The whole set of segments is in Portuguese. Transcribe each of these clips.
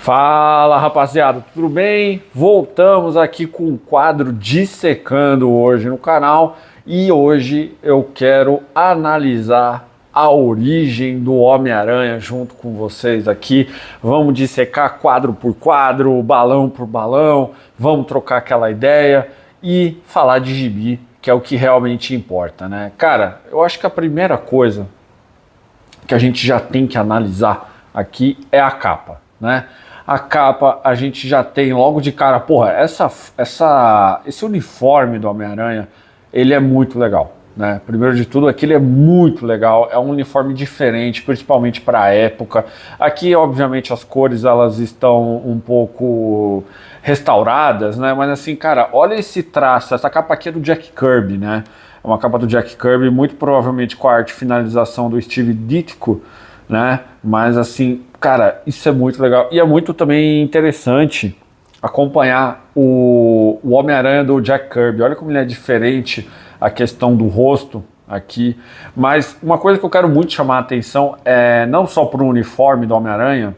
Fala rapaziada, tudo bem? Voltamos aqui com um quadro dissecando hoje no canal e hoje eu quero analisar a origem do Homem-Aranha junto com vocês aqui. Vamos dissecar quadro por quadro, balão por balão, vamos trocar aquela ideia e falar de gibi, que é o que realmente importa, né? Cara, eu acho que a primeira coisa que a gente já tem que analisar aqui é a capa, né? A capa a gente já tem logo de cara, porra, esse uniforme do Homem-Aranha, ele é muito legal, né? Primeiro de tudo, aquele é muito legal, é um uniforme diferente, principalmente para a época. Aqui, obviamente, as cores elas estão um pouco restauradas, né? Mas assim, cara, olha esse traço, essa capa aqui é do Jack Kirby, né? É uma capa do Jack Kirby, muito provavelmente com a arte finalização do Steve Ditko, né? Mas assim, cara, isso é muito legal. E é muito também interessante acompanhar o Homem-Aranha do Jack Kirby. Olha como ele é diferente, a questão do rosto aqui. Mas uma coisa que eu quero muito chamar a atenção é não só para o uniforme do Homem-Aranha,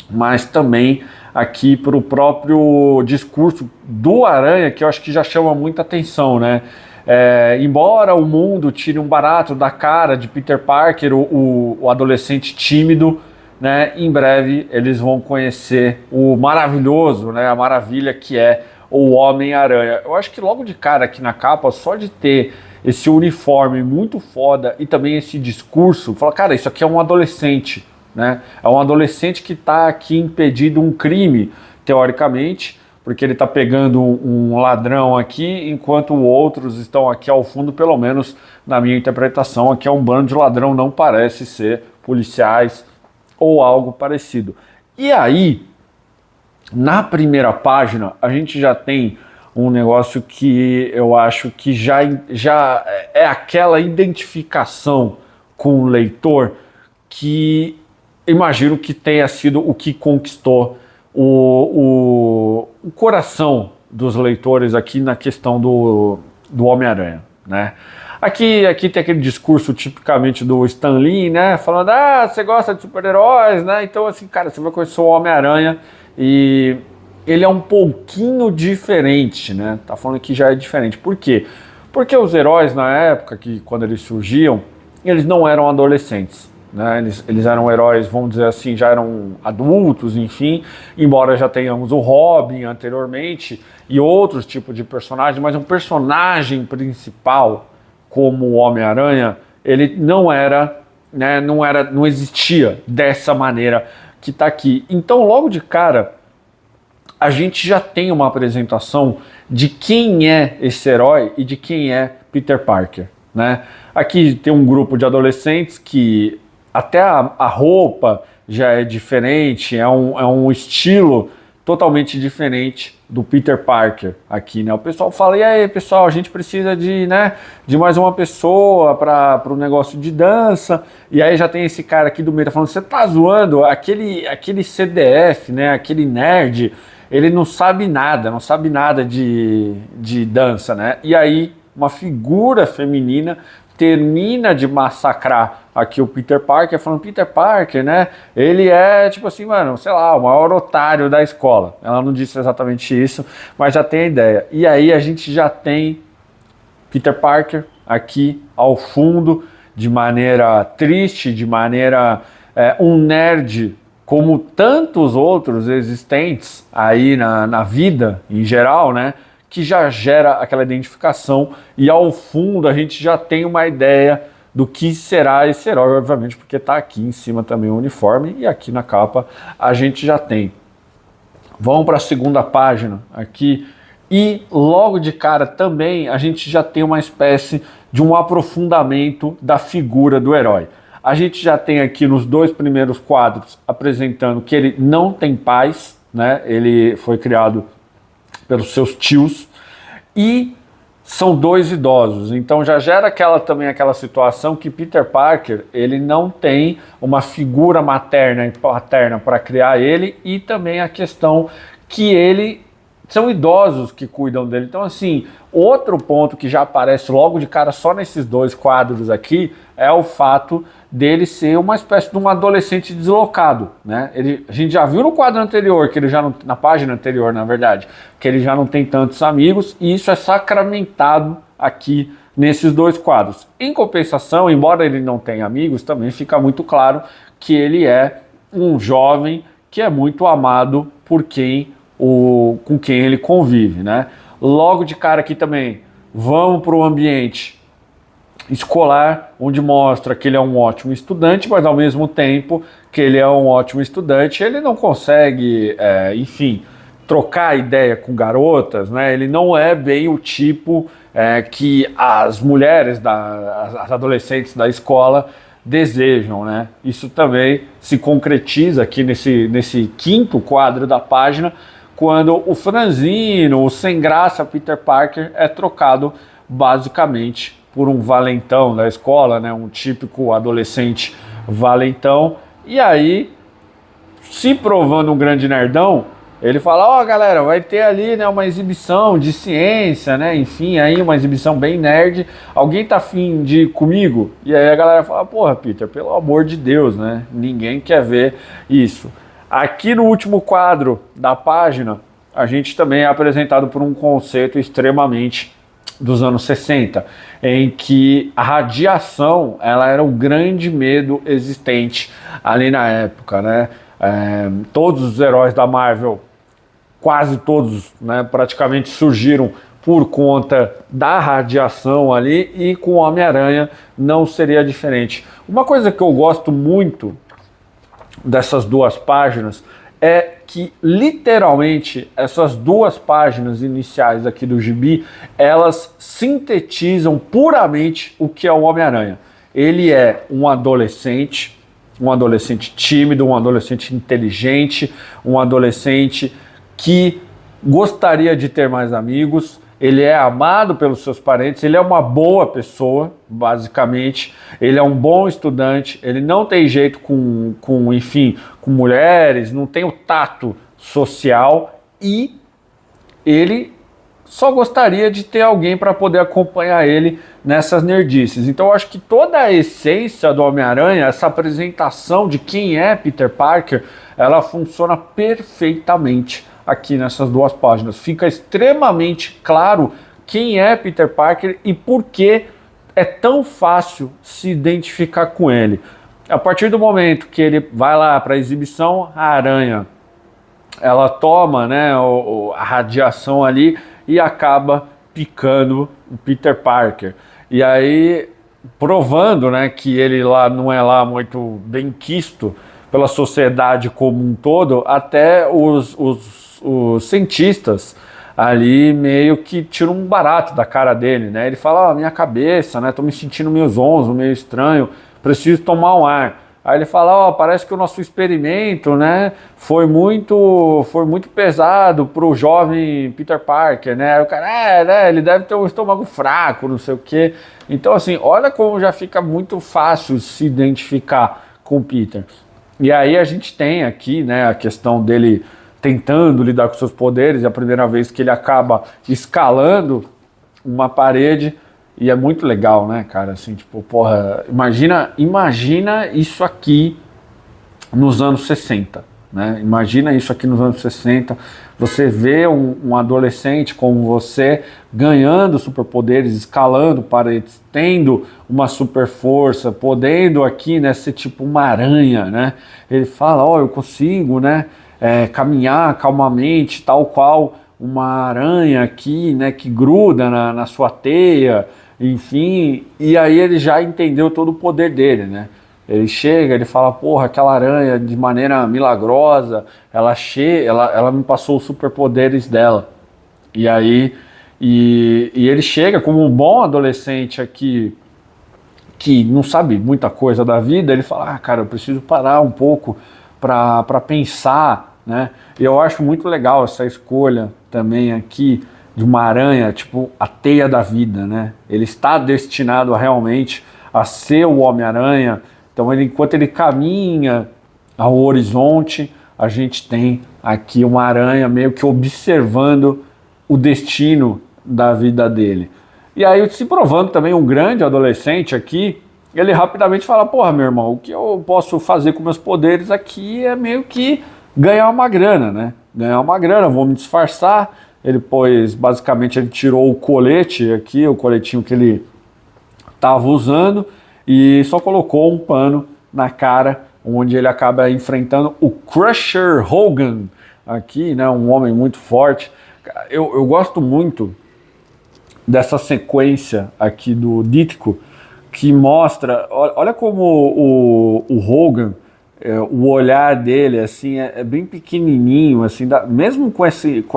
mas também aqui para o próprio discurso do Aranha, que eu acho que já chama muita atenção, né? Embora o mundo tire um barato da cara de Peter Parker, o adolescente tímido, né, em breve eles vão conhecer o maravilhoso, né, a maravilha que é o Homem-Aranha. Eu acho que logo de cara aqui na capa, só de ter esse uniforme muito foda e também esse discurso, fala, cara, isso aqui é um adolescente, né? É um adolescente que está aqui impedindo um crime, teoricamente, porque ele está pegando um ladrão aqui, enquanto outros estão aqui ao fundo, pelo menos na minha interpretação, aqui é um bando de ladrão, não parece ser policiais ou algo parecido. E aí, na primeira página, a gente já tem um negócio que eu acho que já é aquela identificação com o leitor que imagino que tenha sido o que conquistou o coração dos leitores aqui na questão do Homem-Aranha, né? Aqui tem aquele discurso tipicamente do Stan Lee, né? Falando, você gosta de super-heróis, né? Então, assim, cara, você vai conhecer o Homem-Aranha e ele é um pouquinho diferente, né? Tá falando que já é diferente. Por quê? Porque os heróis, na época, quando eles surgiam, eles não eram adolescentes, né? Eles eram heróis, vamos dizer assim, já eram adultos, enfim, embora já tenhamos o Robin anteriormente e outros tipos de personagens, mas um personagem principal como o Homem-Aranha, ele não era, né, não existia dessa maneira que está aqui. Então, logo de cara, a gente já tem uma apresentação de quem é esse herói e de quem é Peter Parker, né? Aqui tem um grupo de adolescentes que até a roupa já é diferente, é um estilo totalmente diferente do Peter Parker aqui, né? O pessoal fala, e aí pessoal, a gente precisa de mais uma pessoa para o negócio de dança, e aí já tem esse cara aqui do meio falando, você tá zoando, aquele CDF, né? Aquele nerd, ele não sabe nada de dança, né? E aí uma figura feminina termina de massacrar aqui o Peter Parker, falando, Peter Parker, né, ele é, tipo assim, mano, sei lá, o maior otário da escola. Ela não disse exatamente isso, mas já tem a ideia. E aí a gente já tem Peter Parker aqui ao fundo, de maneira triste, de maneira um nerd como tantos outros existentes aí na vida em geral, né, que já gera aquela identificação e ao fundo a gente já tem uma ideia do que será esse herói, obviamente, porque está aqui em cima também o uniforme e aqui na capa a gente já tem. Vamos para a segunda página aqui e logo de cara também a gente já tem uma espécie de um aprofundamento da figura do herói. A gente já tem aqui nos dois primeiros quadros apresentando que ele não tem pais, né? Ele foi criado pelos seus tios, e são dois idosos, então já gera aquela situação que Peter Parker, ele não tem uma figura materna e paterna para criar ele, e também a questão que ele são idosos que cuidam dele. Então, assim, outro ponto que já aparece logo de cara só nesses dois quadros aqui é o fato dele ser uma espécie de um adolescente deslocado, né? A gente já viu no quadro anterior, que ele já não, na página anterior, na verdade, que ele já não tem tantos amigos, e isso é sacramentado aqui nesses dois quadros. Em compensação, embora ele não tenha amigos, também fica muito claro que ele é um jovem que é muito amado por com quem ele convive, né? Logo de cara aqui também, vamos para o ambiente escolar, onde mostra que ele é um ótimo estudante, mas ao mesmo tempo que ele é um ótimo estudante, ele não consegue, enfim, trocar ideia com garotas, né? Ele não é bem o tipo que as mulheres, as adolescentes da escola desejam, né? Isso também se concretiza aqui nesse quinto quadro da página, quando o franzino, o sem graça Peter Parker é trocado basicamente por um valentão da escola, né? Um típico adolescente valentão, e aí, se provando um grande nerdão, ele fala, ó, galera, vai ter ali, né, uma exibição de ciência, né, enfim, aí uma exibição bem nerd, alguém tá afim de ir comigo? E aí a galera fala, porra, Peter, pelo amor de Deus, né, ninguém quer ver isso. Aqui no último quadro da página, a gente também é apresentado por um conceito extremamente dos anos 60, em que a radiação ela era o grande medo existente ali na época, né? Todos os heróis da Marvel, quase todos, né, praticamente surgiram por conta da radiação ali, e com o Homem-Aranha não seria diferente. Uma coisa que eu gosto muito dessas duas páginas é que literalmente essas duas páginas iniciais aqui do gibi, elas sintetizam puramente o que é o Homem-Aranha. Ele é um adolescente tímido, um adolescente inteligente, um adolescente que gostaria de ter mais amigos, ele é amado pelos seus parentes, ele é uma boa pessoa, basicamente, ele é um bom estudante, ele não tem jeito enfim, com mulheres, não tem o tato social, e ele só gostaria de ter alguém para poder acompanhar ele nessas nerdices. Então eu acho que toda a essência do Homem-Aranha, essa apresentação de quem é Peter Parker, ela funciona perfeitamente aqui nessas duas páginas. Fica extremamente claro quem é Peter Parker e por que é tão fácil se identificar com ele. A partir do momento que ele vai lá para a exibição, a aranha, ela toma, né, a radiação ali e acaba picando o Peter Parker. E aí, provando, né, que ele lá não é lá muito bem quisto pela sociedade como um todo, até os cientistas ali meio que tiram um barato da cara dele, né? Ele fala, minha cabeça, né? Tô me sentindo meio zonzo, meio estranho, preciso tomar um ar. Aí ele fala, parece que o nosso experimento, né, foi muito pesado pro jovem Peter Parker, né? Aí o cara, né, ele deve ter um estômago fraco, não sei o quê. Então, assim, olha como já fica muito fácil se identificar com o Peter. E aí a gente tem aqui, né, a questão dele tentando lidar com seus poderes, é a primeira vez que ele acaba escalando uma parede, e é muito legal, né, cara, assim, tipo, porra, imagina isso aqui nos anos 60, né, imagina isso aqui nos anos 60, você vê um adolescente como você ganhando superpoderes, escalando paredes, tendo uma super força, podendo aqui, né, ser tipo uma aranha, né, ele fala, eu consigo, né, caminhar calmamente, tal qual uma aranha aqui, né, que gruda na sua teia, enfim, e aí ele já entendeu todo o poder dele, né? Ele chega, ele fala, porra, aquela aranha de maneira milagrosa, ela me passou os superpoderes dela. E aí, e ele chega como um bom adolescente aqui, que não sabe muita coisa da vida, ele fala, cara, eu preciso parar um pouco para pensar, né? E eu acho muito legal essa escolha também aqui de uma aranha, tipo a teia da vida, né? Ele está destinado realmente a ser o Homem-Aranha. Então, enquanto ele caminha ao horizonte, a gente tem aqui uma aranha meio que observando o destino da vida dele. E aí, se provando também um grande adolescente aqui, ele rapidamente fala, porra, meu irmão, o que eu posso fazer com meus poderes aqui é meio que ganhar uma grana, né? Ganhar uma grana, vou me disfarçar. Ele basicamente ele tirou o colete aqui, o coletinho que ele estava usando, e só colocou um pano na cara, onde ele acaba enfrentando o Crusher Hogan aqui, né? Um homem muito forte. Eu gosto muito dessa sequência aqui do Dítico, que mostra, olha como o Hogan, o olhar dele assim é bem pequenininho, assim, mesmo com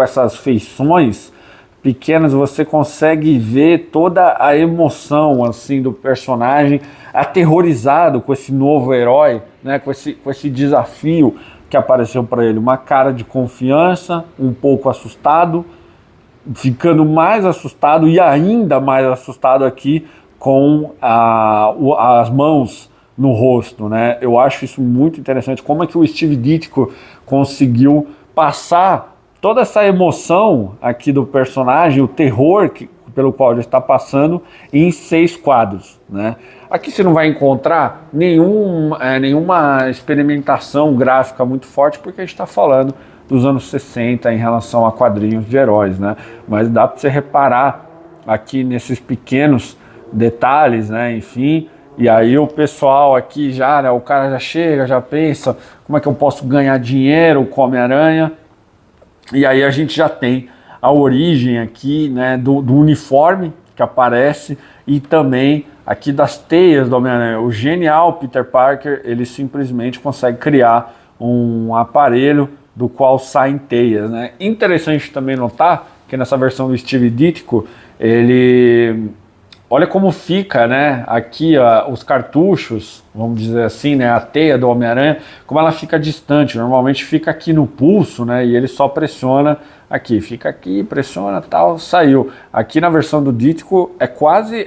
essas feições pequenas, você consegue ver toda a emoção assim do personagem, aterrorizado com esse novo herói, né, com esse desafio que apareceu para ele, uma cara de confiança, um pouco assustado, ficando mais assustado e ainda mais assustado aqui com as mãos no rosto, né? Eu acho isso muito interessante, como é que o Steve Ditko conseguiu passar toda essa emoção aqui do personagem, o terror pelo qual ele está passando, em 6 quadros, né? Aqui você não vai encontrar nenhuma experimentação gráfica muito forte, porque a gente está falando dos anos 60 em relação a quadrinhos de heróis, né? Mas dá para você reparar aqui nesses pequenos detalhes, né? Enfim, e aí o pessoal aqui já, né? O cara já chega, já pensa, como é que eu posso ganhar dinheiro com Homem-Aranha? E aí a gente já tem a origem aqui, né? Do uniforme que aparece e também aqui das teias do Homem-Aranha. O genial Peter Parker, ele simplesmente consegue criar um aparelho do qual saem teias, né? Interessante também notar que nessa versão do Steve Ditko, ele... Olha como fica, né? Aqui os cartuchos, vamos dizer assim, né? A teia do Homem-Aranha, como ela fica distante. Normalmente fica aqui no pulso, né? E ele só pressiona aqui. Fica aqui, pressiona, tal, saiu. Aqui na versão do Ditko é quase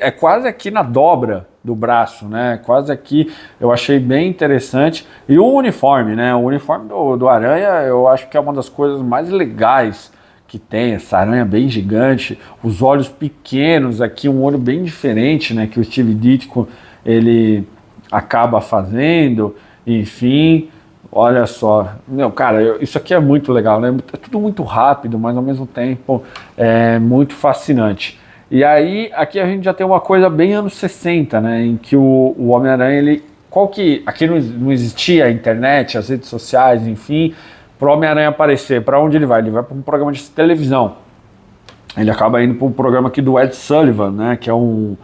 aqui na dobra do braço, né? Quase aqui. Eu achei bem interessante. E o uniforme, né? O uniforme do Aranha, eu acho que é uma das coisas mais legais que tem, essa aranha bem gigante, os olhos pequenos aqui, um olho bem diferente, né, que o Steve Ditko ele acaba fazendo, enfim, olha só, meu, cara, isso aqui é muito legal, né, é tudo muito rápido, mas ao mesmo tempo é muito fascinante. E aí, aqui a gente já tem uma coisa bem anos 60, né, em que o Homem-Aranha, ele, aqui não existia a internet, as redes sociais, enfim, para o Homem-Aranha aparecer, para onde ele vai? Ele vai para um programa de televisão. Ele acaba indo para um programa aqui do Ed Sullivan, né, que é um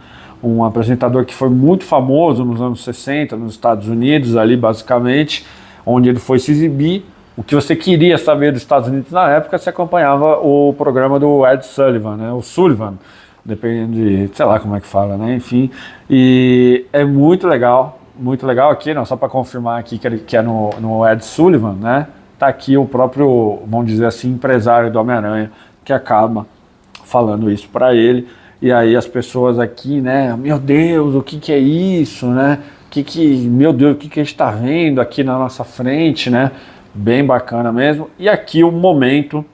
apresentador que foi muito famoso nos anos 60, nos Estados Unidos, ali basicamente, onde ele foi se exibir. O que você queria saber dos Estados Unidos na época, você acompanhava o programa do Ed Sullivan, né, o Sullivan, dependendo de, sei lá como é que fala, né, enfim. E é muito legal aqui, não, só para confirmar aqui que é no Ed Sullivan, né, tá aqui o próprio, vamos dizer assim, empresário do Homem-Aranha, que acaba falando isso para ele, e aí as pessoas aqui, né, meu Deus, o que é isso, né, meu Deus, o que a gente tá vendo aqui na nossa frente, né, bem bacana mesmo, e aqui o momento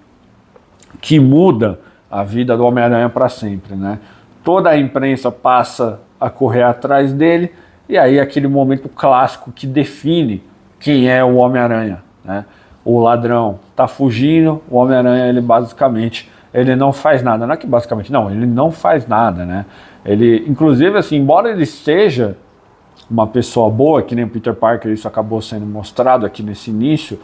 que muda a vida do Homem-Aranha para sempre, né, toda a imprensa passa a correr atrás dele, e aí aquele momento clássico que define quem é o Homem-Aranha, né. O ladrão tá fugindo, o Homem-Aranha, ele basicamente, ele não faz nada. Não é que basicamente, não, ele não faz nada, né? Ele, inclusive, assim, embora ele seja uma pessoa boa, que nem o Peter Parker, isso acabou sendo mostrado aqui nesse início,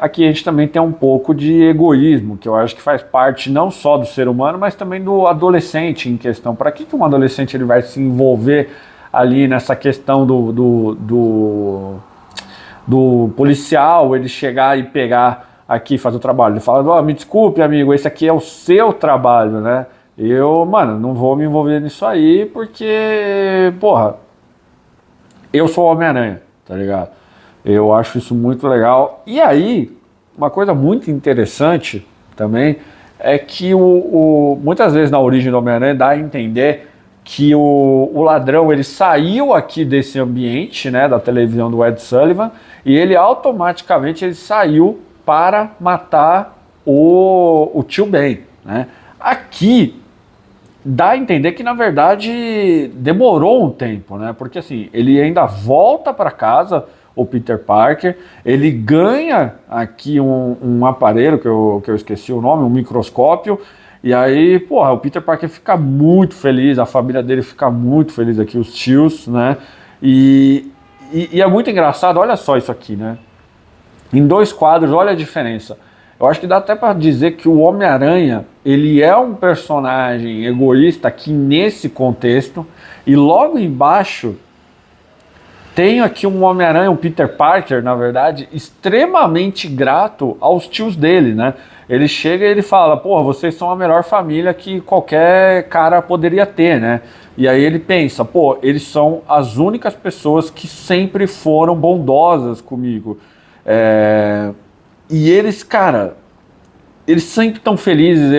aqui a gente também tem um pouco de egoísmo, que eu acho que faz parte não só do ser humano, mas também do adolescente em questão. Para que um adolescente ele vai se envolver ali nessa questão do policial, ele chegar e pegar aqui e fazer o trabalho? Ele fala, me desculpe, amigo, esse aqui é o seu trabalho, né? Mano, não vou me envolver nisso aí porque, porra, eu sou o Homem-Aranha, tá ligado? Eu acho isso muito legal. E aí, uma coisa muito interessante também é que muitas vezes na origem do Homem-Aranha dá a entender que o ladrão ele saiu aqui desse ambiente, né, da televisão do Ed Sullivan, e ele automaticamente ele saiu para matar o tio Ben, né? Aqui dá a entender que na verdade demorou um tempo, né? Porque assim, ele ainda volta para casa, o Peter Parker, ele ganha aqui um aparelho que eu esqueci o nome, um microscópio. E aí, porra, o Peter Parker fica muito feliz, a família dele fica muito feliz aqui, os tios, né? E é muito engraçado, olha só isso aqui, né? Em 2 quadros, olha a diferença. Eu acho que dá até para dizer que o Homem-Aranha, ele é um personagem egoísta aqui nesse contexto, e logo embaixo tem aqui um Homem-Aranha, um Peter Parker, na verdade, extremamente grato aos tios dele, né? Ele chega e ele fala, pô, vocês são a melhor família que qualquer cara poderia ter, né? E aí ele pensa, pô, eles são as únicas pessoas que sempre foram bondosas comigo. E eles, cara, eles sempre estão felizes,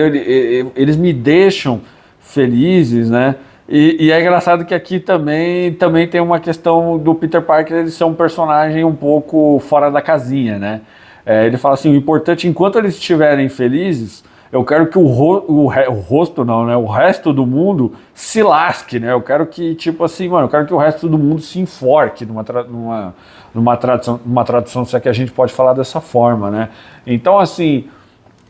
eles me deixam felizes, né? E é engraçado que aqui também tem uma questão do Peter Parker ele ser um personagem um pouco fora da casinha, né? Ele fala assim, o importante, enquanto eles estiverem felizes, eu quero que o rosto não, né? O resto do mundo se lasque, né? Eu quero que, tipo assim, mano, eu quero que o resto do mundo se enforque numa tradução, se é que a gente pode falar dessa forma, né? Então, assim,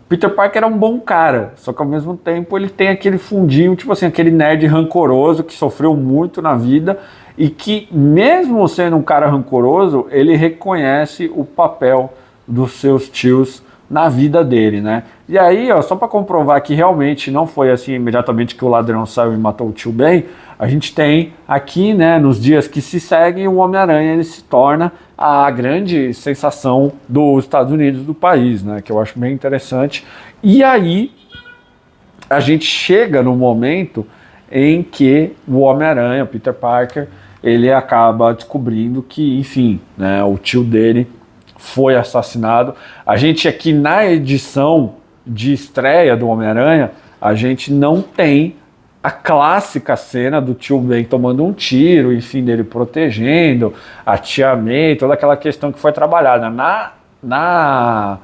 Peter Parker é um bom cara, só que ao mesmo tempo ele tem aquele fundinho, tipo assim, aquele nerd rancoroso que sofreu muito na vida e que, mesmo sendo um cara rancoroso, ele reconhece o papel dos seus tios na vida dele, né? E aí, ó, só para comprovar que realmente não foi assim imediatamente que o ladrão saiu e matou o tio Ben, a gente tem aqui, né, nos dias que se seguem, o Homem-Aranha ele se torna a grande sensação dos Estados Unidos, do país, né, que eu acho bem interessante. E aí a gente chega no momento em que o Homem-Aranha, o Peter Parker, ele acaba descobrindo que, enfim, né, o tio dele foi assassinado. A gente aqui na edição de estreia do Homem-Aranha, a gente não tem a clássica cena do tio Ben tomando um tiro, enfim, dele protegendo, a tia May, toda aquela questão que foi trabalhada na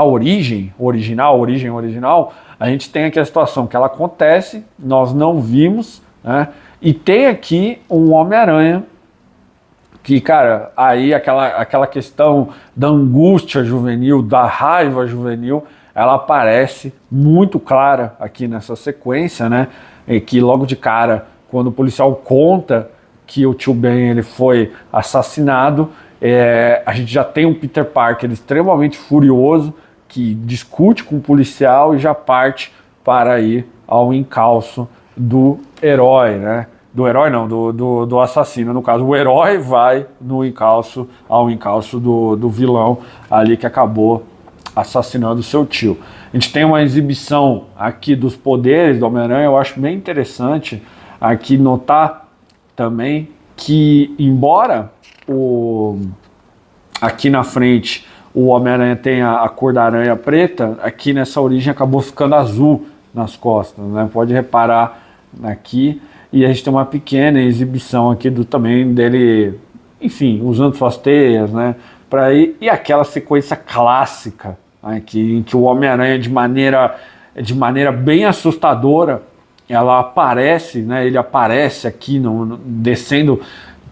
origem original, a gente tem aqui a situação que ela acontece, nós não vimos, né? E tem aqui um Homem-Aranha que, cara, aí aquela questão da angústia juvenil, da raiva juvenil, ela aparece muito clara aqui nessa sequência, né? E que logo de cara, quando o policial conta que o tio Ben ele foi assassinado, a gente já tem um Peter Parker extremamente furioso, que discute com o policial e já parte para ir ao encalço do herói, né? Do herói não, do assassino. No caso, o herói vai ao encalço do vilão ali que acabou assassinando seu tio. A gente tem uma exibição aqui dos poderes do Homem-Aranha, eu acho bem interessante aqui notar também que, embora aqui na frente o Homem-Aranha tenha a cor da aranha preta, aqui nessa origem acabou ficando azul nas costas, né? Pode reparar aqui. E a gente tem uma pequena exibição aqui também dele, enfim, usando suas teias, né? E aquela sequência clássica aqui, em que o Homem-Aranha, de maneira bem assustadora, ela aparece, né? Ele aparece aqui descendo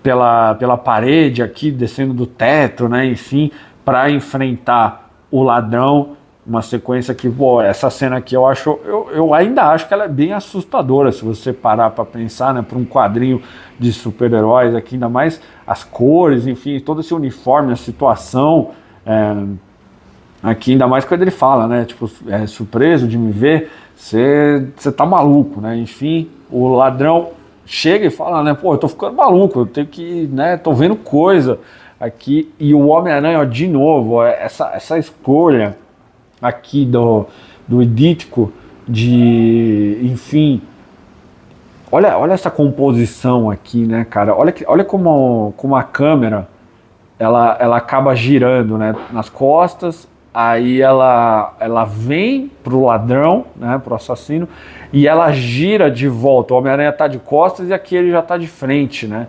pela parede, aqui descendo do teto, né? Enfim, para enfrentar o ladrão. Uma sequência que, pô, essa cena aqui eu ainda acho que ela é bem assustadora, se você parar para pensar, né, para um quadrinho de super-heróis aqui, ainda mais as cores, enfim, todo esse uniforme, a situação, aqui ainda mais quando ele fala, né, tipo, surpreso de me ver, você tá maluco, né, enfim, o ladrão chega e fala, né, pô, eu tô ficando maluco, eu tenho que, né, tô vendo coisa aqui, e o Homem-Aranha, ó, de novo, essa escolha aqui do idítico enfim, olha essa composição aqui, né, cara, olha como a câmera ela acaba girando, né, nas costas, aí ela vem pro ladrão, né, pro assassino, e ela gira de volta. O Homem-Aranha tá de costas e aqui ele já tá de frente, né?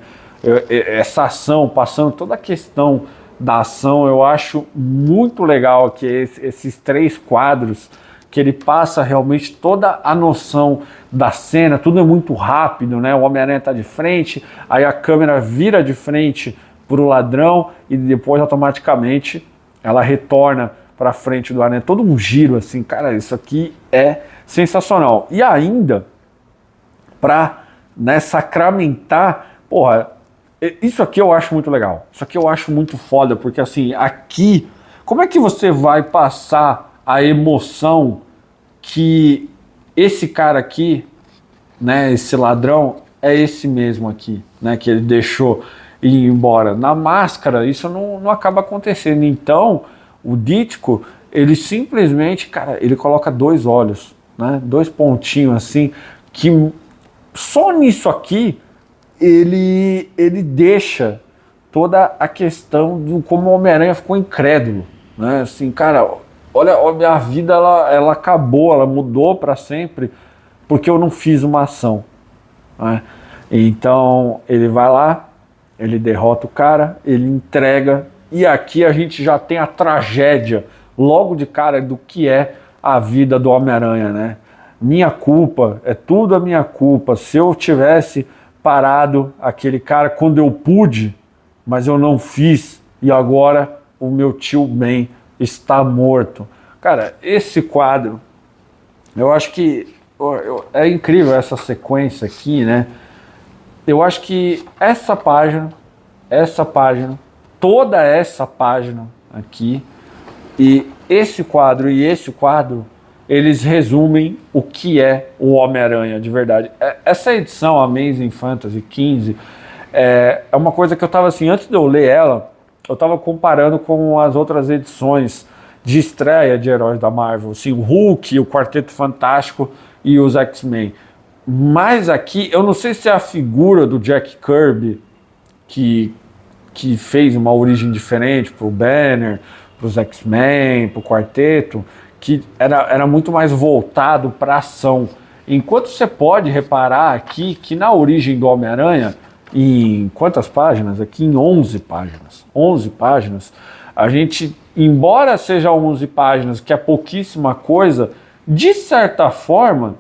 Essa ação, passando toda a questão da ação, eu acho muito legal aqui esses 3 quadros, que ele passa realmente toda a noção da cena, tudo é muito rápido, né? O Homem-Aranha tá de frente, aí a câmera vira de frente pro ladrão e depois automaticamente ela retorna para frente do Aranha. Todo um giro assim, cara, isso aqui é sensacional. E ainda, para, né, sacramentar, porra, isso aqui eu acho muito legal. Isso aqui eu acho muito foda, porque assim, aqui, como é que você vai passar a emoção que esse cara aqui, né, esse ladrão, é esse mesmo aqui, né, que ele deixou ir embora? Na máscara, isso não acaba acontecendo. Então, o Dítico, ele simplesmente, cara, ele coloca 2 olhos, né, 2 pontinhos assim, que só nisso aqui ele deixa toda a questão do como o Homem-Aranha ficou incrédulo, né? Assim, cara, olha, a minha vida ela acabou, ela mudou para sempre porque eu não fiz uma ação, né? Então ele vai lá, ele derrota o cara, ele entrega, e aqui a gente já tem a tragédia logo de cara do que é a vida do Homem-Aranha, né? Minha culpa, é tudo a minha culpa. Se eu tivesse parado aquele cara quando eu pude, mas eu não fiz, e agora o meu tio Ben está morto. Cara, esse quadro, eu acho que é incrível essa sequência aqui, né? Eu acho que essa página, toda essa página aqui, e esse quadro, eles resumem o que é o Homem-Aranha de verdade. Essa edição Amazing Fantasy XV é uma coisa que eu estava assim, antes de eu ler ela, eu estava comparando com as outras edições de estreia de heróis da Marvel, assim, o Hulk, o Quarteto Fantástico e os X-Men. Mas aqui, eu não sei se é a figura do Jack Kirby que fez uma origem diferente para o Banner, para os X-Men, para o Quarteto, que era muito mais voltado para ação. Enquanto você pode reparar aqui que na origem do Homem-Aranha, em quantas páginas? Aqui em 11 páginas. 11 páginas. A gente, embora seja 11 páginas, que é pouquíssima coisa, de certa forma,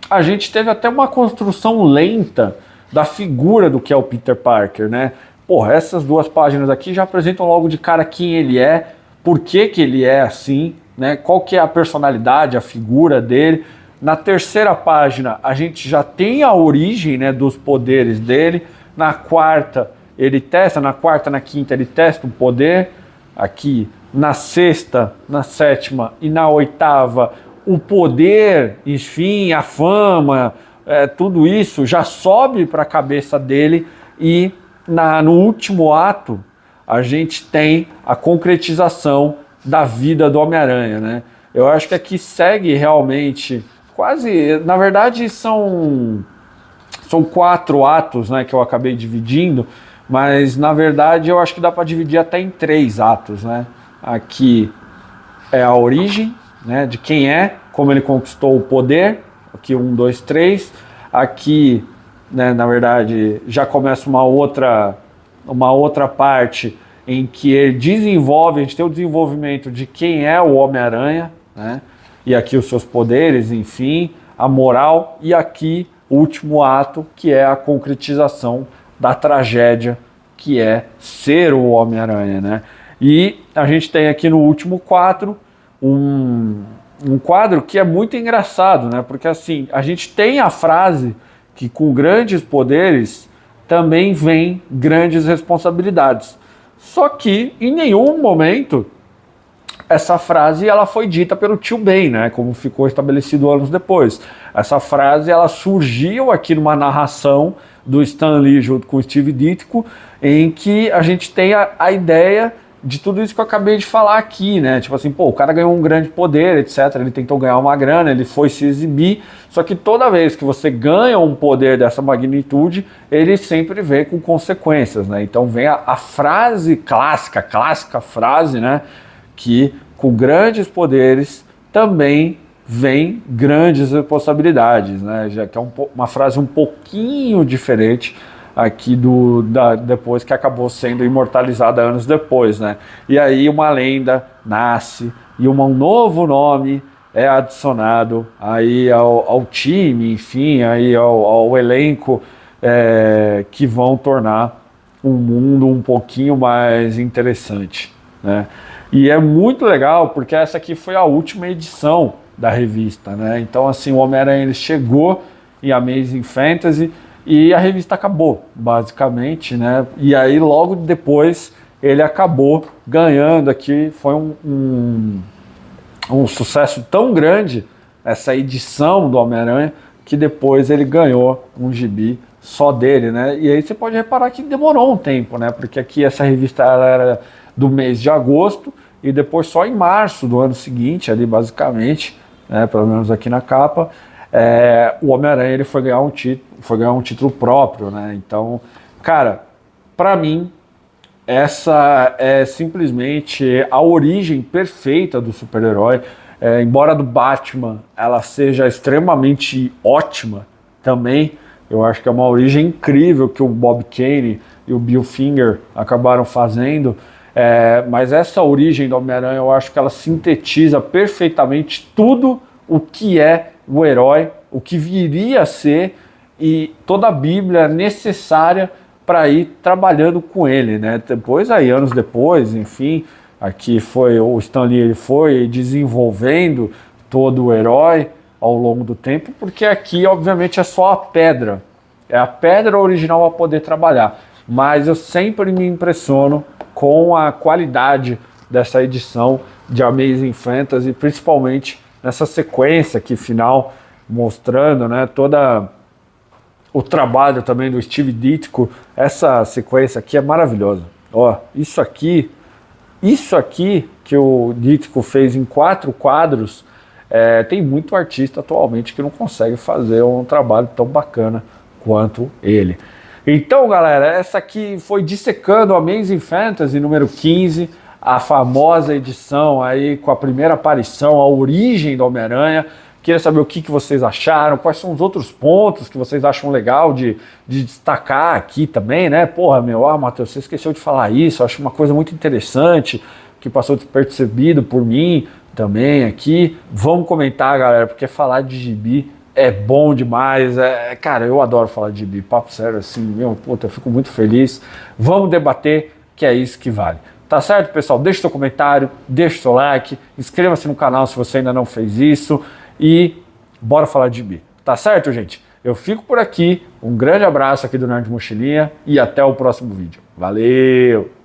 a gente teve até uma construção lenta da figura do que é o Peter Parker, né? Porra, essas 2 páginas aqui já apresentam logo de cara quem ele é, por que ele é assim, né? Qual que é a personalidade, a figura dele. Na 3ª página a gente já tem a origem, né, dos poderes dele. Na 4ª ele testa, na 4ª, na 5ª ele testa o poder. Aqui na 6ª, na 7ª e na 8ª o poder, enfim, a fama, tudo isso já sobe para a cabeça dele, e no último ato a gente tem a concretização da vida do Homem-Aranha, né? Eu acho que aqui segue realmente quase, na verdade são 4 atos, né, que eu acabei dividindo, mas na verdade eu acho que dá para dividir até em 3 atos, né? Aqui é a origem, né, de quem é, como ele conquistou o poder, aqui 1, 2, 3, aqui, né, na verdade já começa uma outra parte em que ele desenvolve, a gente tem o desenvolvimento de quem é o Homem-Aranha, né? E aqui os seus poderes, enfim, a moral, e aqui o último ato, que é a concretização da tragédia, que é ser o Homem-Aranha, né? E a gente tem aqui no último quadro um quadro que é muito engraçado, né? Porque assim, a gente tem a frase que com grandes poderes também vem grandes responsabilidades. Só que em nenhum momento essa frase ela foi dita pelo tio Ben, né? Como ficou estabelecido anos depois. Essa frase ela surgiu aqui numa narração do Stan Lee junto com o Steve Ditko, em que a gente tem a ideia de tudo isso que eu acabei de falar aqui, né? Tipo assim, pô, o cara ganhou um grande poder, etc. Ele tentou ganhar uma grana, ele foi se exibir. Só que toda vez que você ganha um poder dessa magnitude, ele sempre vem com consequências, né? Então vem a frase clássica frase, né? Que com grandes poderes também vem grandes responsabilidades, né? Já que é uma frase um pouquinho diferente aqui depois, que acabou sendo imortalizada anos depois, né? E aí uma lenda nasce e um novo nome é adicionado aí ao time, enfim, aí ao elenco, que vão tornar o mundo um pouquinho mais interessante, né? E é muito legal porque essa aqui foi a última edição da revista, né? Então, assim, o Homem-Aranha ele chegou em Amazing Fantasy e a revista acabou, basicamente, né? E aí, logo depois, ele acabou ganhando aqui. Foi um sucesso tão grande, essa edição do Homem-Aranha, que depois ele ganhou um gibi só dele, né? E aí você pode reparar que demorou um tempo, né? Porque aqui essa revista era do mês de agosto e depois só em março do ano seguinte, ali basicamente, né? Pelo menos aqui na capa, o Homem-Aranha ele foi ganhar um título próprio, né? Então, cara, para mim essa é simplesmente a origem perfeita do super-herói. Embora do Batman ela seja extremamente ótima também, eu acho que é uma origem incrível que o Bob Kane e o Bill Finger acabaram fazendo, mas essa origem do Homem-Aranha eu acho que ela sintetiza perfeitamente tudo o que é o herói, o que viria a ser e toda a Bíblia necessária para ir trabalhando com ele, né? Depois, aí, anos depois, enfim, aqui foi o Stan Lee, ele foi desenvolvendo todo o herói ao longo do tempo, porque aqui, obviamente, é só a pedra. É a pedra original a poder trabalhar. Mas eu sempre me impressiono com a qualidade dessa edição de Amazing Fantasy, principalmente nessa sequência aqui final, mostrando, né, toda o trabalho também do Steve Ditko. Essa sequência aqui é maravilhosa. Ó, isso aqui que o Ditko fez em 4 quadros, tem muito artista atualmente que não consegue fazer um trabalho tão bacana quanto ele. Então, galera, essa aqui foi Dissecando Amazing Fantasy número 15, a famosa edição aí com a primeira aparição, a origem do Homem-Aranha. Queria saber o que vocês acharam, quais são os outros pontos que vocês acham legal de destacar aqui também, né? Porra, Matheus, você esqueceu de falar isso, eu acho uma coisa muito interessante, que passou despercebido por mim também aqui. Vamos comentar, galera, porque falar de gibi é bom demais. Cara, eu adoro falar de gibi, papo sério, assim, meu, puta, eu fico muito feliz. Vamos debater, que é isso que vale. Tá certo, pessoal? Deixa seu comentário, deixa seu like, inscreva-se no canal se você ainda não fez isso. E bora falar de gibi. Tá certo, gente? Eu fico por aqui. Um grande abraço aqui do Nerd Mochilinha e até o próximo vídeo. Valeu!